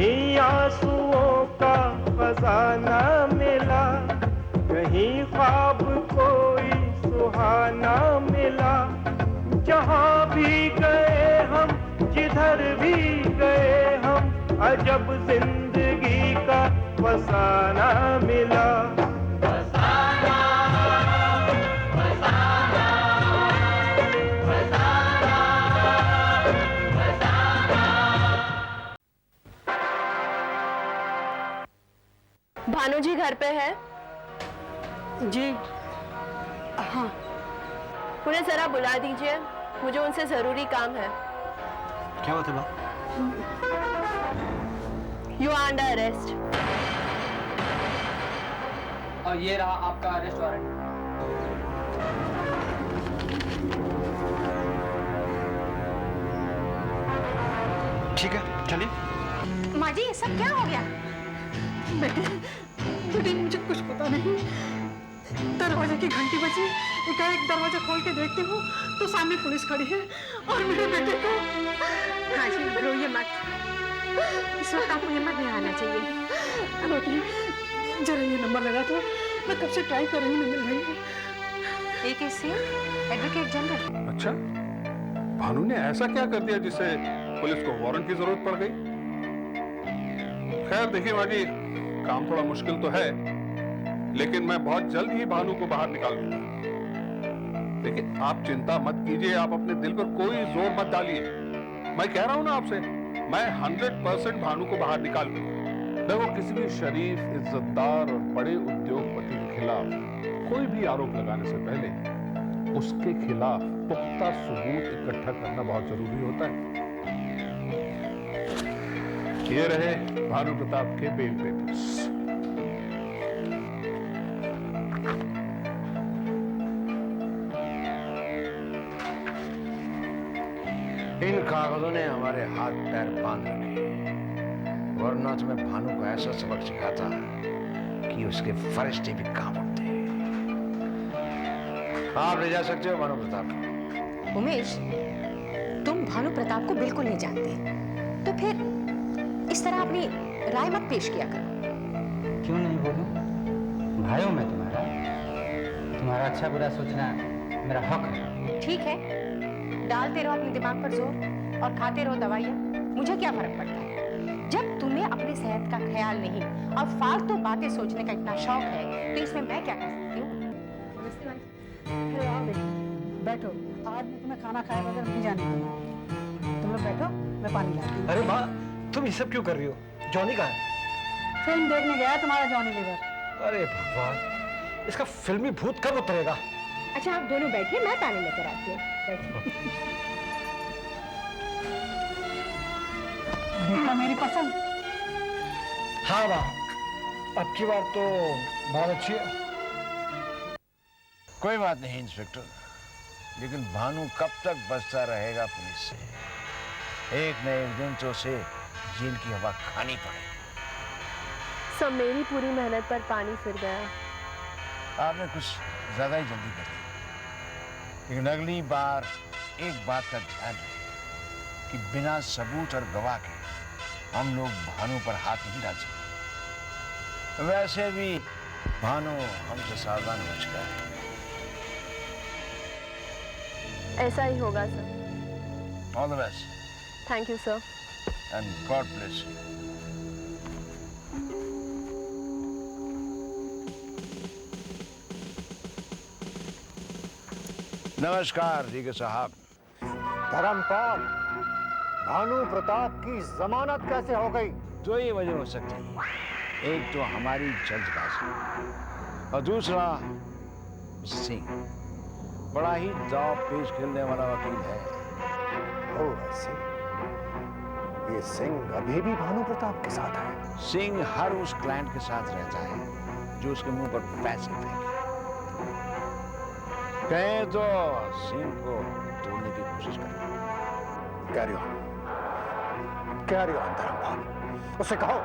कहीं आंसुओं का खजाना मिला, कहीं ख्वाब कोई सुहाना मिला। जहाँ भी गए हम, जिधर भी गए हम, अजब जिंदगी का फसाना मिला। फसाना, फसाना, फसाना, फसाना। भानु जी घर पे है? जी हाँ। उन्हें जरा बुला दीजिए, मुझे उनसे जरूरी काम है। क्या बात है बा? You are under arrest. और ये रहा आपका अरेस्ट वारंट। ठीक है, चलिए। माँ जी, ये सब क्या हो गया? बेटे मुझे कुछ पता नहीं। दरवाजे की घंटी बजी, एकाएक दरवाजा खोल के देखती हूँ तो सामने पुलिस खड़ी है और मेरे बेटे को। हाँ जी, रोइए मत, इस वक्त आपको हिम्मत नहीं आना चाहिए। बेटी जरा ये नंबर लगा दो, मैं कब से ट्राई कर रही हूँ, मिल रही है। एक एडवोकेट जनरल। अच्छा, भानु ने ऐसा क्या कर दिया जिससे पुलिस को वारंट की जरूरत पड़ गई? खैर देखिए माँ जी, काम थोड़ा मुश्किल तो है, लेकिन मैं बहुत जल्द ही भानु को बाहर निकाल दूंगा। देखिए आप चिंता मत कीजिए, आप अपने दिल पर कोई जोर मत डालिए। मैं कह रहा हूं ना आपसे, मैं 100% भानु को बाहर निकाल दूंगा। देखो, किसी भी शरीफ, इज्जतदार और बड़े उद्योगपति के खिलाफ कोई भी आरोप लगाने से पहले उसके खिलाफ पुख्ता सबूत इकट्ठा करना बहुत जरूरी होता है। ये रहे भानु प्रताप के बेल पेपर्स। इन कागजों ने हमारे हाथ पैर बांध रखे, वरना तो मैं भानु को ऐसा सबक सिखाता कि उसके फरिश्ते भी कांप उठते। आप ले जा सकते हो भानु प्रताप को। उमेश, तुम भानु प्रताप को बिल्कुल नहीं जानते, तो फिर इस तरह अपनी राय मत पेश किया करो। क्यों नहीं बोलूं? भाई हूं मैं तुम्हारा, तुम्हारा अच्छा बुरा सोचना मेरा हक है। ठीक है, डालते रहो अपने दिमाग पर जोर और खाते रहो दवाइयाँ, मुझे क्या फर्क पड़ता है। जब तुम्हें अपनी सेहत का ख्याल नहीं और फालतू बातें सोचने का इतना शौक है, तो इसमें मैं क्या कर सकती हूँ? बैठो, आज मैं तुम्हें खाना खाए बगैर नहीं जाने दूंगा। तुम लोग बैठो, मैं पानी लाती हूँ। अरे माँ, तुम ये सब क्यों कर रही हो? जॉनी कहाँ है? फिल्म देखने गया तुम्हारा जॉनी लीवर। अरे भगवान, इसका फिल्मी भूत कब उतरेगा? अच्छा आप दोनों बैठिए, मैं पानी लेकर आती हूँ। देखा मेरी पसंद? हाँ माँ, अब की बार तो बहुत अच्छी है। कोई बात नहीं इंस्पेक्टर, लेकिन भानु कब तक बचता रहेगा पुलिस से? एक न एक दिन तो उसे जेल की हवा खानी पड़ेगी। सब मेरी पूरी मेहनत पर पानी फिर गया। आपने कुछ ज्यादा ही जल्दी कर दी, लेकिन अगली बार एक बात का ध्यान रखें कि बिना सबूत और गवाह के हम लोग भानु पर हाथ नहीं डाल सकते। वैसे भी भानु हमसे सावधान हो चुका है। ऐसा ही होगा sir. All the best. Thank you sir. And God bless you. नमस्कार डीके साहब। धर्मपाल, भानु प्रताप की जमानत कैसे हो गई? दो ही वजह हो सकती है, एक तो हमारी जल्दबाजी और दूसरा सिंह बड़ा ही दाव पेश खेलने वाला वकील है। ओ ऐसे? ये सिंह अभी भी भानु प्रताप के साथ है? सिंह हर उस क्लाइंट के साथ रहता है जो उसके मुंह पर पैसे फेंके। कहें तो सिंह को तोड़ने की कोशिश करें। कैरी ऑन धर्मपाल, उसे कहो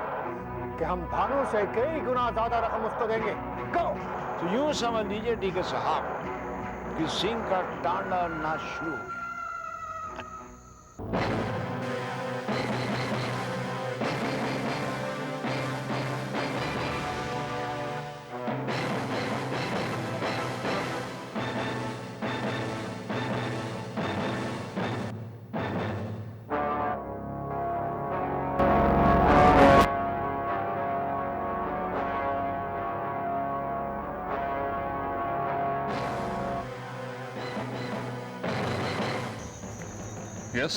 कि हम भानु से कई गुना ज्यादा रकम उसको देंगे। कहो। तो यूं समझ लीजिए डीके साहब कि सिंह का टांडा नाच शुरू हो गया। यस,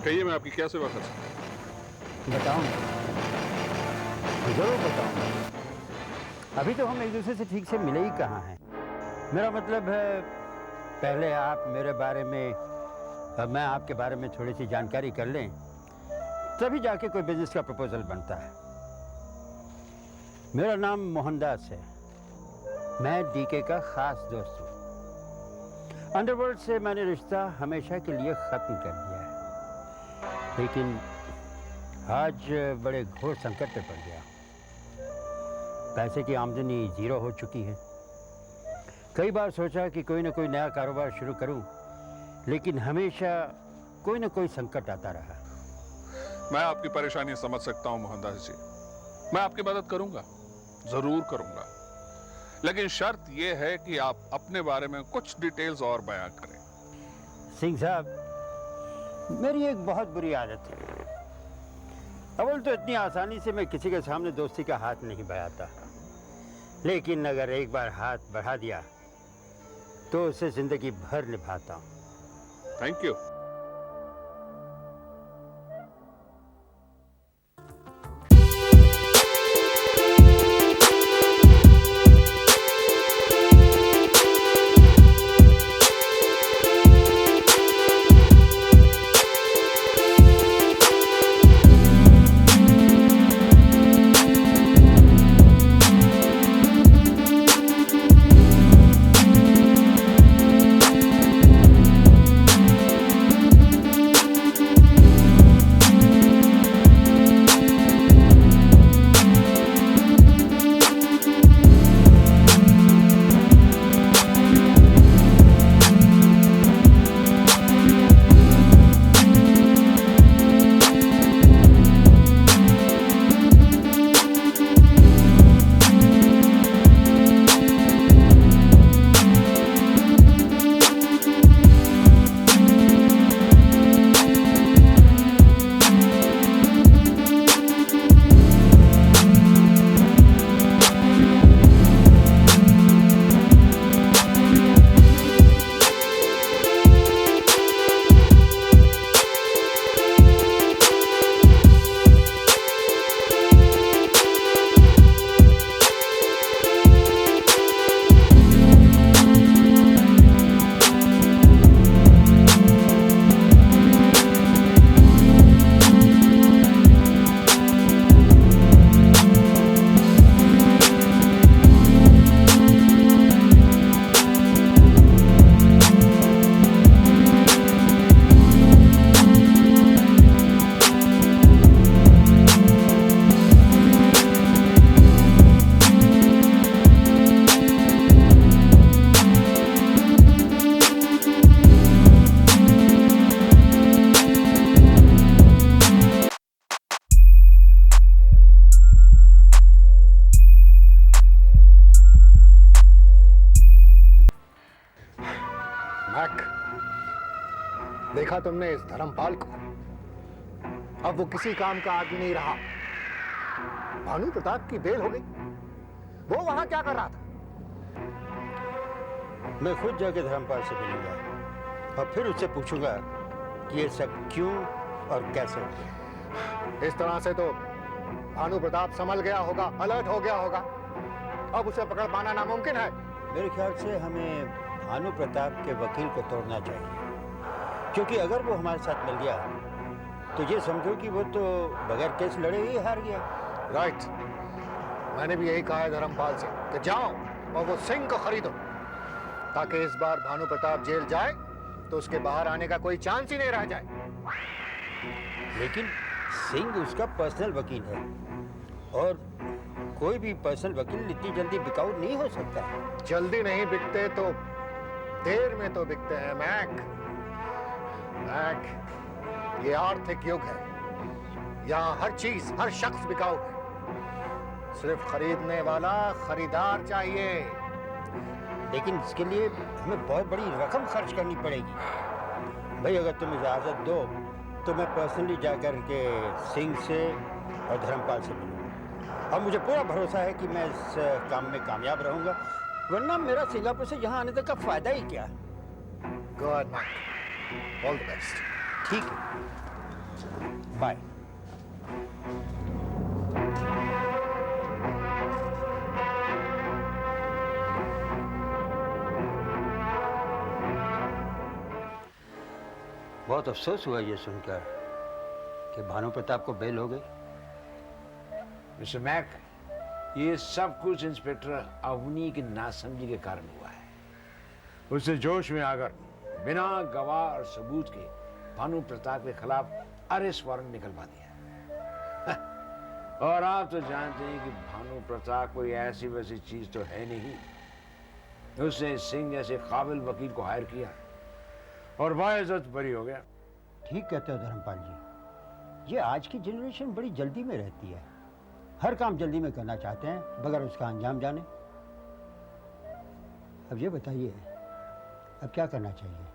कहिए मैं आपकी क्या सेवा कर सकता हूँ? बताऊंगा, जरूर बताऊंगा। अभी तो हम एक दूसरे से ठीक से मिले ही कहाँ हैं। मेरा मतलब है पहले आप मेरे बारे में और मैं आपके बारे में थोड़ी सी जानकारी कर लें, तभी जाके कोई बिजनेस का प्रपोजल बनता है। मेरा नाम मोहनदास है, मैं डीके का खास दोस्त हूँ। अंडरवर्ल्ड से मैंने रिश्ता हमेशा के लिए ख़त्म कर दिया है, लेकिन आज बड़े घोर संकट पे पड़ गया। पैसे की आमदनी जीरो हो चुकी है। कई बार सोचा कि कोई ना कोई नया कारोबार शुरू करूं, लेकिन हमेशा कोई ना कोई संकट आता रहा। मैं आपकी परेशानी समझ सकता हूं मोहनदास जी, मैं आपकी मदद करूंगा, जरूर करूंगा, लेकिन शर्त यह है कि आप अपने बारे में कुछ डिटेल्स और बयां करें। सिंह साहब, मेरी एक बहुत बुरी आदत है। अव्वल तो इतनी आसानी से मैं किसी के सामने दोस्ती का हाथ नहीं बढ़ाता, लेकिन अगर एक बार हाथ बढ़ा दिया तो उसे जिंदगी भर निभाता हूँ। Thank you. देखा तुमने इस धर्मपाल को? अब वो किसी काम का आदमी नहीं रहा। भानु प्रताप की बेल हो गई। वो वहां क्या कर रहा था? मैं खुद जाके धर्मपाल से मिलूंगा और फिर उससे पूछूंगा कि ये सब क्यों और कैसे हो गया। इस तरह से तो भानु प्रताप संभल गया होगा, अलर्ट हो गया होगा। अब उसे पकड़ पाना नामुमकिन है। मेरे ख्याल से हमें भानु प्रताप के वकील को तोड़ना चाहिए, क्योंकि अगर वो हमारे साथ मिल गया तो ये समझो कि वो तो बगैर केस लड़े ही हार गया। राइट, मैंने भी यही कहा है धर्मपाल से कि जाओ और वो सिंह को खरीदो, ताकि इस बार भानु प्रताप जेल जाए तो उसके बाहर आने का कोई चांस ही नहीं रह जाए। लेकिन सिंह उसका पर्सनल वकील है और कोई भी पर्सनल वकील इतनी जल्दी बिकाऊ नहीं हो सकता। जल्दी नहीं बिकते तो देर में तो बिकते हैं मैक। ये आर्थिक युग है, यहाँ हर चीज हर शख्स बिकाऊ है। सिर्फ खरीदने वाला खरीदार चाहिए। लेकिन इसके लिए हमें बहुत बड़ी रकम खर्च करनी पड़ेगी। भाई अगर तुम इजाज़त दो तो मैं पर्सनली जाकर के सिंह से और धर्मपाल से मिलूंगा और मुझे पूरा भरोसा है कि मैं इस काम में कामयाब रहूंगा, वरना मेरा सिंगापुर से यहाँ आने तक का फायदा ही क्या। गुड मैक, ऑल द बेस्ट। ठीक है, बाय। बहुत अफसोस हुआ ये सुनकर कि भानु प्रताप को बेल हो गई। मिस्टर मैक, ये सब कुछ इंस्पेक्टर अवनी की नासमझी के कारण हुआ है। उसने जोश में आकर बिना गवाह और सबूत के भानु प्रताप के खिलाफ अरेस्ट वारंट निकलवा दिया। और आप तो जानते हैं कि भानु प्रताप कोई ऐसी वैसी चीज तो है नहीं। उसने सिंह जैसे काबिल वकील को हायर किया और बाइज्जत बरी हो गया। ठीक कहते हो धर्मपाल जी, ये आज की जनरेशन बड़ी जल्दी में रहती है, हर काम जल्दी में करना चाहते हैं बगैर उसका अंजाम जाने। अब ये बताइए, अब क्या करना चाहिए?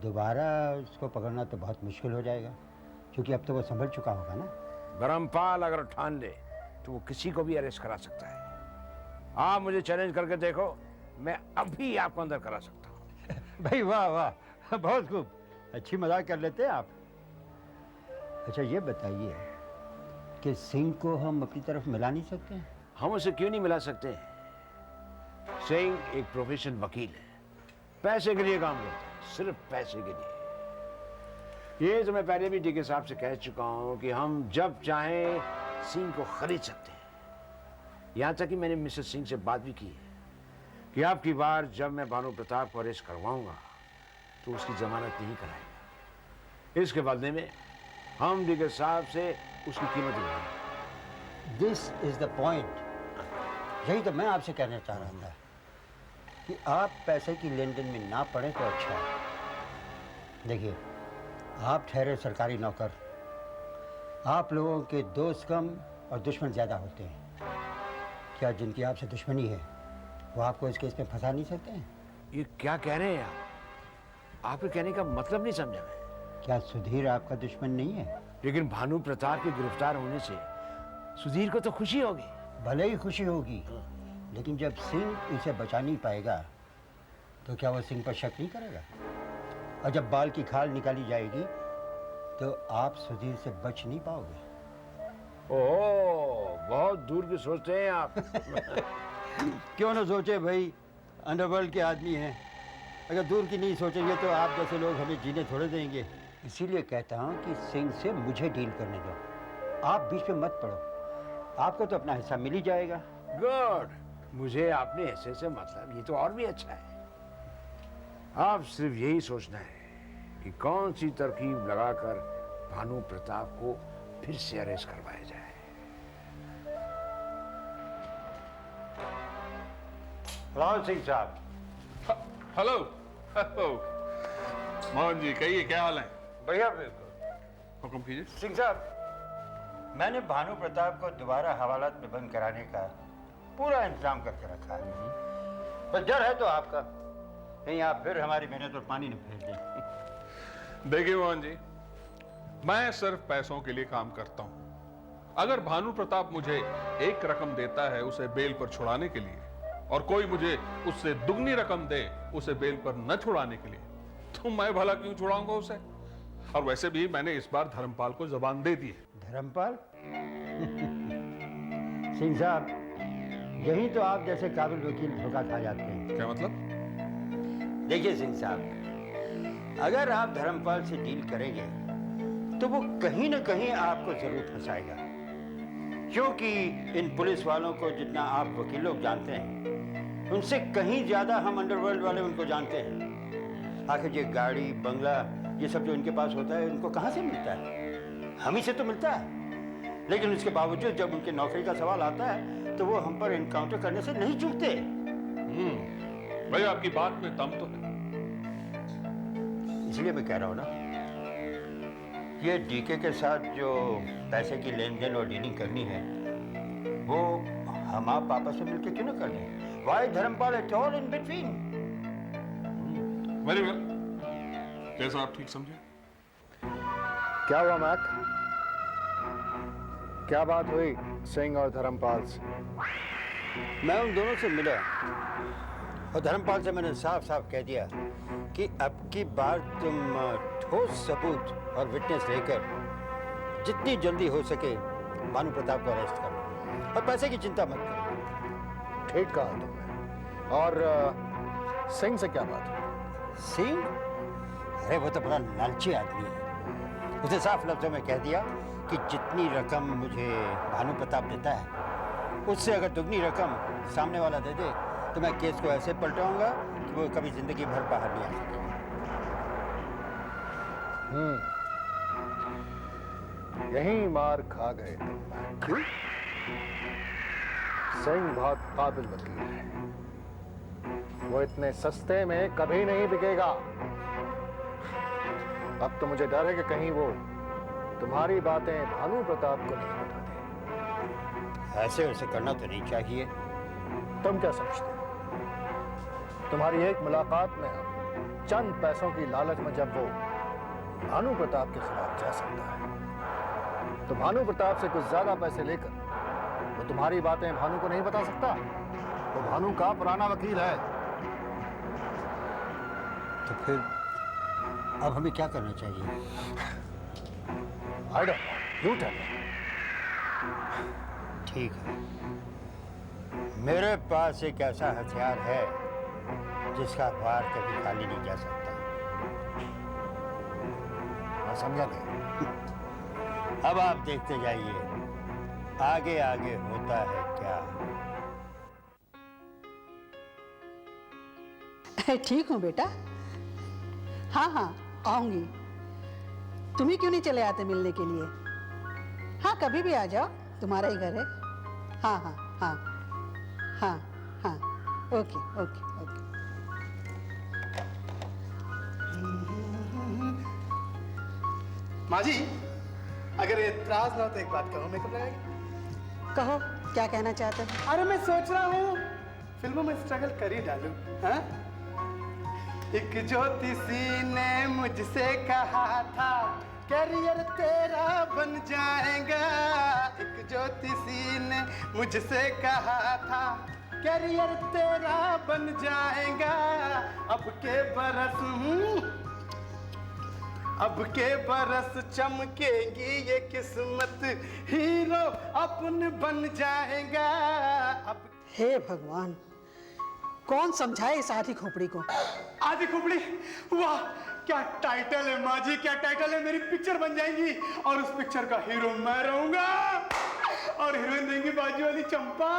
दोबारा उसको पकड़ना तो बहुत मुश्किल हो जाएगा, क्योंकि अब तो वो संभल चुका होगा ना। धर्मपाल अगर ठान ले तो वो किसी को भी अरेस्ट करा सकता है। आप मुझे चैलेंज करके देखो, मैं अभी आपको अंदर करा सकता हूँ। भाई वाह वाह, बहुत खूब, अच्छी मजाक कर लेते हैं आप। अच्छा ये बताइए कि सिंह को हम अपनी तरफ मिला नहीं सकते हैं? हम उसे क्यों नहीं मिला सकते? सिंह एक प्रोफेशनल वकील है, पैसे के लिए काम करता है, सिर्फ पैसे के लिए। ये तो मैं पहले भी डीके साहब से कह चुका हूं कि हम जब चाहें सिंह को खरीद सकते हैं। यहां तक कि मैंने मिसेस सिंह से बात भी की है कि अब की बार जब मैं भानु प्रताप को अरेस्ट करवाऊंगा तो उसकी जमानत नहीं कराएगा। इसके बदले में हम डीके साहब से उसकी कीमत उठाएंगे। This is the point. यही तो मैं आपसे कहना चाह रहा था कि आप पैसे की लेन देन में ना पड़े तो अच्छा है। देखिए, आप ठहरे सरकारी नौकर, आप लोगों के दोस्त कम और दुश्मन ज़्यादा होते हैं। क्या जिनकी आपसे दुश्मनी है वो आपको इस केस में फंसा नहीं सकते हैं? ये क्या कह रहे हैं आप? आपके कहने का मतलब नहीं समझा मैं। क्या सुधीर आपका दुश्मन नहीं है? लेकिन भानु प्रताप के गिरफ्तार होने से सुधीर को तो खुशी होगी। भले ही खुशी होगी, लेकिन जब सिंह उसे बचा नहीं पाएगा तो क्या वो सिंह पर शक नहीं करेगा? और जब बाल की खाल निकाली जाएगी तो आप सुधीर से बच नहीं पाओगे। ओह, बहुत दूर की सोचते हैं आप। क्यों ना सोचे भाई, अंडरवर्ल्ड के आदमी हैं। अगर दूर की नहीं सोचेंगे तो आप जैसे लोग हमें जीने थोड़े देंगे। इसीलिए कहता हूँ कि सिंह से मुझे डील करने दो, आप बीच में मत पड़ो। आपको तो अपना हिस्सा मिल ही जाएगा। गुड, मुझे आपने ऐसे से मतलब, ये तो और भी अच्छा है। आप सिर्फ यही सोचना है कि कौन सी तरकीब लगाकर भानु प्रताप को फिर से अरेस्ट करवाया जाए। राव सिंह साहब। हेलो हेलो मोहन जी, कहिए क्या हाल है? बढ़िया, बिल्कुल। हुक्म कीजिए। सिंह साहब, मैंने भानु प्रताप को दोबारा हवालात में बंद कराने का पूरा इंतजाम करके रखा है। बस डर है तो आपका, कहीं आप फिर हमारी मेहनत पर पानी न फेर दें। देखिए मोहन जी, मैं सिर्फ पैसों के लिए काम करता हूं। अगर भानु प्रताप मुझे एक रकम देता है उसे बेल पर छुड़ाने के लिए, और कोई मुझे उससे दुगनी रकम दे उसे बेल पर न छुड़ाने के लिए, तो मैं भला क्यों छुड़ाऊंगा उसे? और वैसे भी मैंने इस बार धर्मपाल को जबान दे दी है। धर्मपाल? सिंह साहब, यही तो आप जैसे काबिल वकील धोखा खा जाते हैं। क्या मतलब? देखिए सिंह साहब, अगर आप धर्मपाल से डील करेंगे तो वो कहीं ना कहीं आपको जरूर फंसाएगा, क्योंकि इन पुलिस वालों को जितना आप वकील लोग जानते हैं उनसे कहीं ज्यादा हम अंडरवर्ल्ड वाले उनको जानते हैं। आखिर ये गाड़ी बंगला ये सब जो इनके पास होता है उनको कहाँ से मिलता है? हम ही से तो मिलता है। लेकिन उसके बावजूद जब उनके नौकरी का सवाल आता है तो वो हम पर इनकाउंटर करने से नहीं चूकते। भाई, आपकी बात में दम तो है। इसलिए मैं कह रहा हूँ ना, ये डीके के साथ जो पैसे की लेन देन और डीलिंग करनी है वो हम आप आपस में मिलकर क्यों ना कर लें? Why Dharampal at all in between? Very well, जैसा आप ठीक समझे। क्या हुआ मैक? क्या बात हुई सिंह और धर्मपाल से? मैं उन दोनों से मिला और धर्मपाल से मैंने साफ साफ कह दिया कि अब की बार तुम ठोस सबूत और विटनेस लेकर जितनी जल्दी हो सके भानु प्रताप को अरेस्ट करो और पैसे की चिंता मत करो। ठीक कहा तुमने। और सिंह से क्या बात है? सिंह? अरे वो तो बड़ा लालची आदमी है। उसे साफ लफ्जों में कह दिया कि जितनी रकम मुझे भानु प्रताप देता है उससे अगर दुगनी रकम सामने वाला दे दे तो मैं केस को ऐसे पलटाऊंगा कि वो कभी जिंदगी भर बाहर नहीं आ सकेगा। यही मार खा गए तुम। क्यों? सिंह बहुत काबिल वकील है, वो इतने सस्ते में कभी नहीं बिकेगा। अब तो मुझे डर है कि कहीं वो तुम्हारी बातें भानु प्रताप को नहीं बता दे। ऐसे उसे करना तो नहीं चाहिए। तुम क्या समझते हो? तुम्हारी एक मुलाकात में हम चंद पैसों की लालच में जब वो भानु प्रताप के खिलाफ जा सकता है तो भानु प्रताप से कुछ ज्यादा पैसे लेकर वो तुम्हारी बातें भानु को नहीं बता सकता। वो भानु का पुराना वकील है। तो फिर अब हमें क्या करना चाहिए? I don't know, you tell me. ठीक है, मेरे पास एक ऐसा हथियार है जिसका वार कभी खाली नहीं जा सकता। मैं समझा नहीं। अब आप देखते जाइए आगे आगे होता है क्या। ठीक हूँ बेटा। हाँ हाँ आऊंगी। तुम ही क्यों नहीं चले आते मिलने के लिए? हाँ कभी भी आ जाओ, तुम्हारा ही घर है। हाँ हाँ हाँ हाँ हाँ ओके ओके ओके। माँ जी, अगर एतराज ना हो तो एक बात कहो, मेकअप लगाएगी? कहो क्या कहना चाहते हो? अरे मैं सोच रहा हूँ फिल्मों में स्ट्रगल कर ही डालूं। हाँ? एक ज्योतिषी ने मुझसे कहा था करियर तेरा बन जाएगा। एक ज्योतिषी ने मुझसे कहा था करियर तेरा बन जाएगा। अब के बरस चमकेगी ये किस्मत, हीरो अपन बन जाएगा। अब हे भगवान, कौन समझाए इस आधी खोपड़ी को? आधी खोपड़ी? वाह क्या टाइटल है माँ जी, क्या टाइटल है। मेरी पिक्चर बन जाएगी और उस पिक्चर का हीरो मैं रहूंगा और हीरोइन देंगी बाजू वाली चंपा।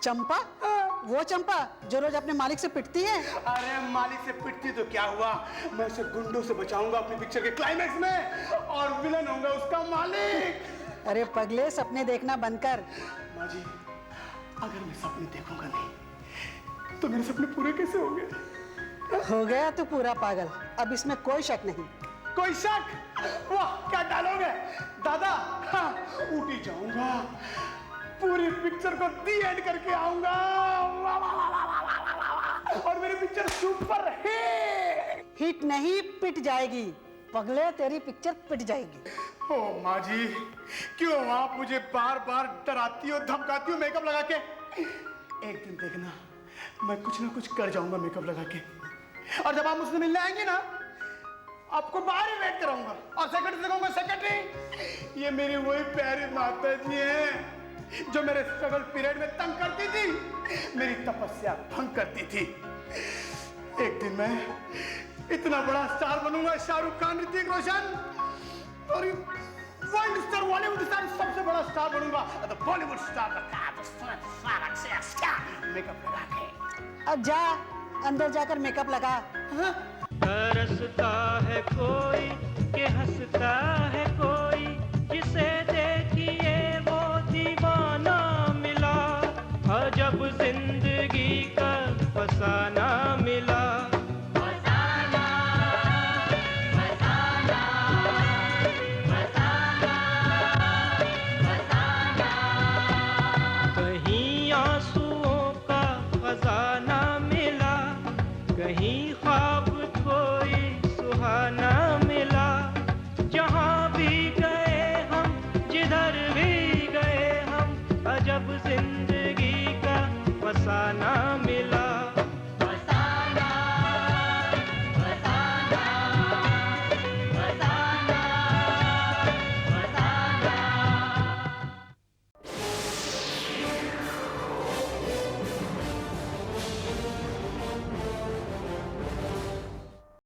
चंपा? वो चंपा जो रोज अपने मालिक से पिटती है? अरे मालिक से पिटती तो क्या हुआ, मैं उसे गुंडों से बचाऊंगा अपनी पिक्चर के क्लाइमैक्स में और विलन होऊंगा उसका मालिक। अरे पगले, सपने देखना बंद कर। माँ जी, अगर मैं सपने देखूंगा नहीं तो मेरे सपने पूरे कैसे होंगे? हो गया तो पूरा पागल, अब इसमें कोई शक नहीं। कोई शक? वाह क्या डायलॉग है दादा। हाँ, ऊटी जाऊंगा, पूरी पिक्चर को दी एंड करके आऊंगा और मेरी पिक्चर सुपर हिट नहीं पिट जाएगी पगले, तेरी पिक्चर पिट जाएगी। ओ माँ जी, क्यों आप मुझे बार बार डराती हो धमकाती हो मेकअप लगा के? एक दिन देखना मैं कुछ ना कुछ कर जाऊंगा मेकअप लगा के, और जब आप मुझसे मिलने आएंगे ना आपको बाहर ही वेट कराऊंगा और सेक्रेटरी से कहूंगा सेक्रेटरी ये मेरी वही प्यारी माता जी है जो मेरे स्ट्रगल पीरियड में तंग करती थी, मेरी तपस्या भंग करती थी। एक दिन मैं इतना बड़ा स्टार बनूंगा, शाहरुख खान, ऋतिक रोशन और वर्ल्ड स्टार, बॉलीवुड स्टार, सबसे बड़ा स्टार बनूंगा, बॉलीवुड स्टार मेकअप लगा के। अब जा अंदर जाकर मेकअप लगा। हंसता है कोई कि हंसता है कोई, जिसे देखिए वो दीवाना मिला, अजब जिंदगी का फसाना मिला। कहीं आंसुओं का खजाना मिला, कहीं ख्वाब कोई सुहाना मिला। जहाँ भी गए हम, जिधर भी गए हम, अजब जिंदगी का फसाना